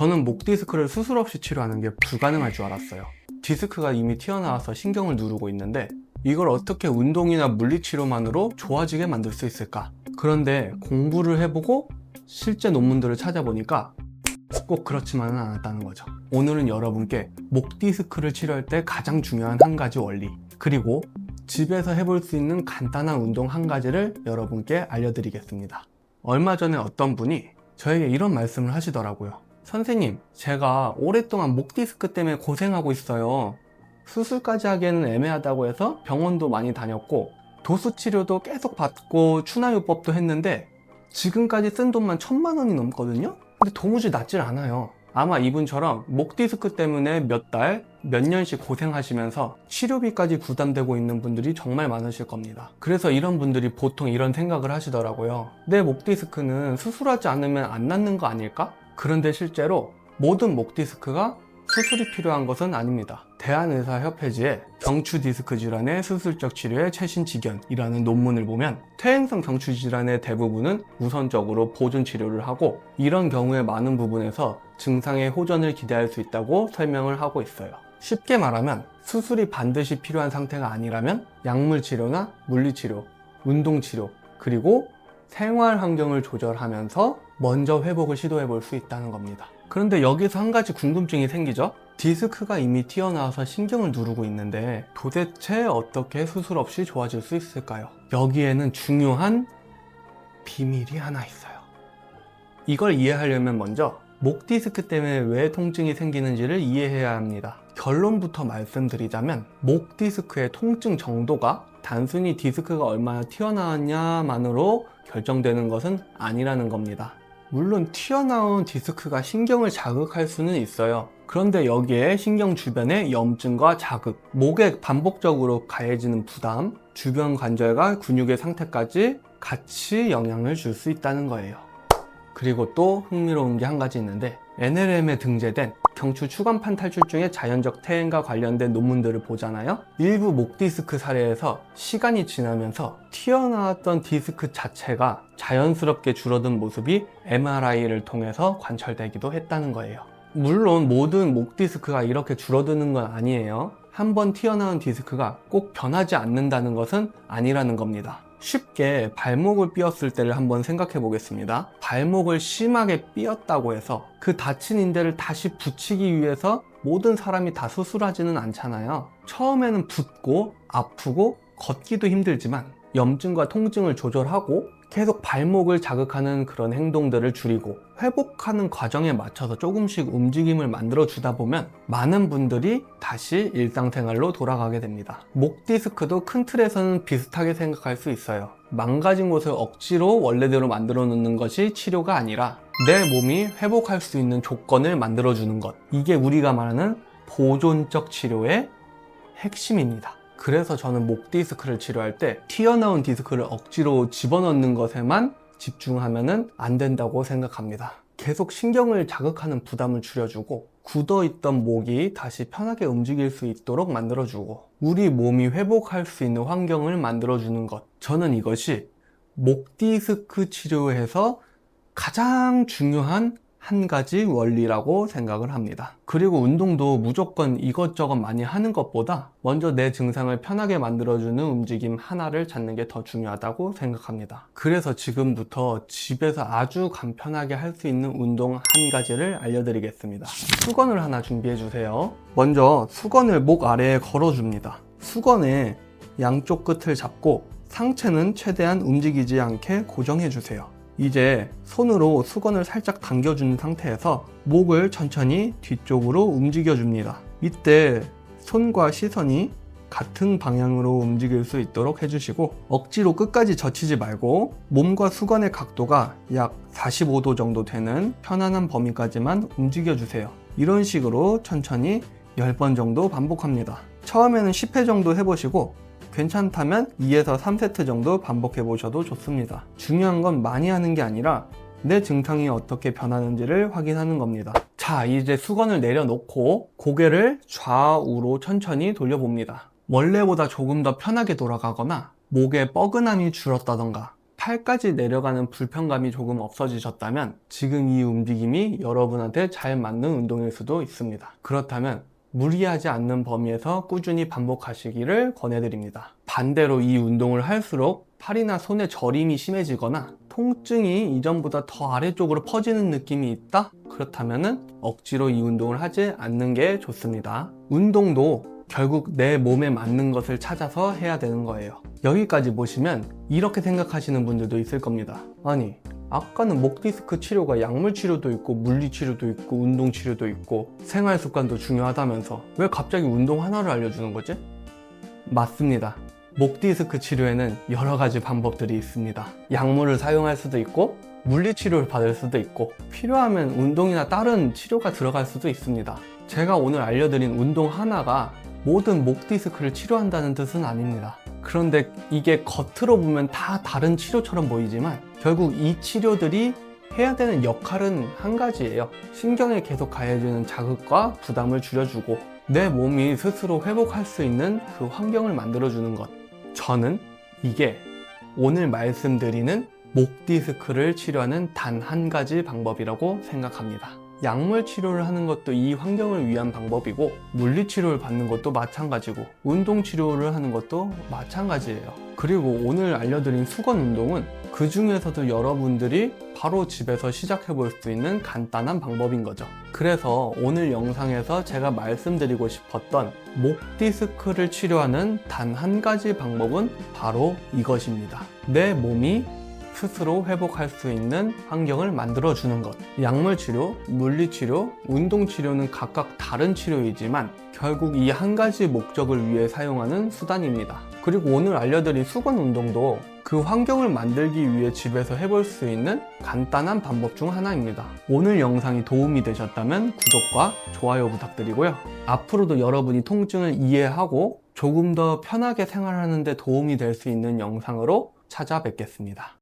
저는 목 디스크를 수술 없이 치료하는 게 불가능할 줄 알았어요. 디스크가 이미 튀어나와서 신경을 누르고 있는데 이걸 어떻게 운동이나 물리치료만으로 좋아지게 만들 수 있을까? 그런데 공부를 해보고 실제 논문들을 찾아보니까 꼭 그렇지만은 않았다는 거죠. 오늘은 여러분께 목 디스크를 치료할 때 가장 중요한 한 가지 원리, 그리고 집에서 해볼 수 있는 간단한 운동 한 가지를 여러분께 알려드리겠습니다. 얼마 전에 어떤 분이 저에게 이런 말씀을 하시더라고요. 선생님, 제가 오랫동안 목 디스크 때문에 고생하고 있어요. 수술까지 하기에는 애매하다고 해서 병원도 많이 다녔고 도수 치료도 계속 받고 추나요법도 했는데 지금까지 쓴 돈만 1,000만 원이 넘거든요? 근데 도무지 낫질 않아요. 아마 이분처럼 목 디스크 때문에 몇 달, 몇 년씩 고생하시면서 치료비까지 부담되고 있는 분들이 정말 많으실 겁니다. 그래서 이런 분들이 보통 이런 생각을 하시더라고요. 내 목 디스크는 수술하지 않으면 안 낫는 거 아닐까? 그런데 실제로 모든 목 디스크가 수술이 필요한 것은 아닙니다. 대한의사협회지에 경추 디스크 질환의 수술적 치료의 최신 지견이라는 논문을 보면 퇴행성 경추 질환의 대부분은 우선적으로 보존 치료를 하고 이런 경우에 많은 부분에서 증상의 호전을 기대할 수 있다고 설명을 하고 있어요. 쉽게 말하면 수술이 반드시 필요한 상태가 아니라면 약물 치료나 물리치료, 운동치료, 그리고 생활 환경을 조절하면서 먼저 회복을 시도해 볼 수 있다는 겁니다. 그런데 여기서 한 가지 궁금증이 생기죠? 디스크가 이미 튀어나와서 신경을 누르고 있는데 도대체 어떻게 수술 없이 좋아질 수 있을까요? 여기에는 중요한 비밀이 하나 있어요. 이걸 이해하려면 먼저 목 디스크 때문에 왜 통증이 생기는지를 이해해야 합니다. 결론부터 말씀드리자면 목 디스크의 통증 정도가 단순히 디스크가 얼마나 튀어나왔냐만으로 결정되는 것은 아니라는 겁니다. 물론 튀어나온 디스크가 신경을 자극할 수는 있어요. 그런데 여기에 신경 주변의 염증과 자극, 목에 반복적으로 가해지는 부담, 주변 관절과 근육의 상태까지 같이 영향을 줄 수 있다는 거예요. 그리고 또 흥미로운 게 한 가지 있는데 NLM에 등재된 경추 추간판 탈출증의 자연적 퇴행과 관련된 논문들을 보잖아요. 일부 목 디스크 사례에서 시간이 지나면서 튀어나왔던 디스크 자체가 자연스럽게 줄어든 모습이 MRI를 통해서 관찰되기도 했다는 거예요. 물론 모든 목 디스크가 이렇게 줄어드는 건 아니에요. 한번 튀어나온 디스크가 꼭 변하지 않는다는 것은 아니라는 겁니다. 쉽게 발목을 삐었을 때를 한번 생각해 보겠습니다. 발목을 심하게 삐었다고 해서 그 다친 인대를 다시 붙이기 위해서 모든 사람이 다 수술하지는 않잖아요. 처음에는 붓고 아프고 걷기도 힘들지만 염증과 통증을 조절하고 계속 발목을 자극하는 그런 행동들을 줄이고 회복하는 과정에 맞춰서 조금씩 움직임을 만들어 주다 보면 많은 분들이 다시 일상생활로 돌아가게 됩니다. 목 디스크도 큰 틀에서는 비슷하게 생각할 수 있어요. 망가진 곳을 억지로 원래대로 만들어 놓는 것이 치료가 아니라 내 몸이 회복할 수 있는 조건을 만들어 주는 것, 이게 우리가 말하는 보존적 치료의 핵심입니다. 그래서 저는 목 디스크를 치료할 때 튀어나온 디스크를 억지로 집어넣는 것에만 집중하면 안 된다고 생각합니다. 계속 신경을 자극하는 부담을 줄여주고 굳어있던 목이 다시 편하게 움직일 수 있도록 만들어주고 우리 몸이 회복할 수 있는 환경을 만들어주는 것, 저는 이것이 목 디스크 치료에서 가장 중요한 한 가지 원리라고 생각을 합니다. 그리고 운동도 무조건 이것저것 많이 하는 것보다 먼저 내 증상을 편하게 만들어주는 움직임 하나를 찾는 게 더 중요하다고 생각합니다. 그래서 지금부터 집에서 아주 간편하게 할 수 있는 운동 한 가지를 알려드리겠습니다. 수건을 하나 준비해 주세요. 먼저 수건을 목 아래에 걸어줍니다. 수건의 양쪽 끝을 잡고 상체는 최대한 움직이지 않게 고정해 주세요. 이제 손으로 수건을 살짝 당겨주는 상태에서 목을 천천히 뒤쪽으로 움직여줍니다. 이때 손과 시선이 같은 방향으로 움직일 수 있도록 해주시고 억지로 끝까지 젖히지 말고 몸과 수건의 각도가 약 45도 정도 되는 편안한 범위까지만 움직여주세요. 이런 식으로 천천히 10번 정도 반복합니다. 처음에는 10회 정도 해보시고 괜찮다면 2에서 3세트 정도 반복해 보셔도 좋습니다. 중요한 건 많이 하는 게 아니라 내 증상이 어떻게 변하는지를 확인하는 겁니다. 자, 이제 수건을 내려놓고 고개를 좌우로 천천히 돌려봅니다. 원래보다 조금 더 편하게 돌아가거나 목에 뻐근함이 줄었다던가 팔까지 내려가는 불편감이 조금 없어지셨다면 지금 이 움직임이 여러분한테 잘 맞는 운동일 수도 있습니다. 그렇다면 무리하지 않는 범위에서 꾸준히 반복하시기를 권해드립니다. 반대로 이 운동을 할수록 팔이나 손의 저림이 심해지거나 통증이 이전보다 더 아래쪽으로 퍼지는 느낌이 있다? 그렇다면 억지로 이 운동을 하지 않는 게 좋습니다. 운동도 결국 내 몸에 맞는 것을 찾아서 해야 되는 거예요. 여기까지 보시면 이렇게 생각하시는 분들도 있을 겁니다. 아니, 아까는 목 디스크 치료가 약물 치료도 있고 물리 치료도 있고 운동 치료도 있고 생활 습관도 중요하다면서 왜 갑자기 운동 하나를 알려주는 거지? 맞습니다. 목 디스크 치료에는 여러 가지 방법들이 있습니다. 약물을 사용할 수도 있고 물리 치료를 받을 수도 있고 필요하면 운동이나 다른 치료가 들어갈 수도 있습니다. 제가 오늘 알려드린 운동 하나가 모든 목 디스크를 치료한다는 뜻은 아닙니다. 그런데 이게 겉으로 보면 다 다른 치료처럼 보이지만 결국 이 치료들이 해야 되는 역할은 한 가지예요. 신경에 계속 가해주는 자극과 부담을 줄여주고 내 몸이 스스로 회복할 수 있는 그 환경을 만들어주는 것. 저는 이게 오늘 말씀드리는 목 디스크를 치료하는 단 한 가지 방법이라고 생각합니다. 약물 치료를 하는 것도 이 환경을 위한 방법이고 물리 치료를 받는 것도 마찬가지고 운동 치료를 하는 것도 마찬가지예요. 그리고 오늘 알려드린 수건 운동은 그 중에서도 여러분들이 바로 집에서 시작해 볼 수 있는 간단한 방법인 거죠. 그래서 오늘 영상에서 제가 말씀드리고 싶었던 목 디스크를 치료하는 단 한 가지 방법은 바로 이것입니다. 내 몸이 스스로 회복할 수 있는 환경을 만들어주는 것. 약물 치료, 물리 치료, 운동 치료는 각각 다른 치료이지만 결국 이 한 가지 목적을 위해 사용하는 수단입니다. 그리고 오늘 알려드린 수건 운동도 그 환경을 만들기 위해 집에서 해볼 수 있는 간단한 방법 중 하나입니다. 오늘 영상이 도움이 되셨다면 구독과 좋아요 부탁드리고요. 앞으로도 여러분이 통증을 이해하고 조금 더 편하게 생활하는 데 도움이 될 수 있는 영상으로 찾아뵙겠습니다.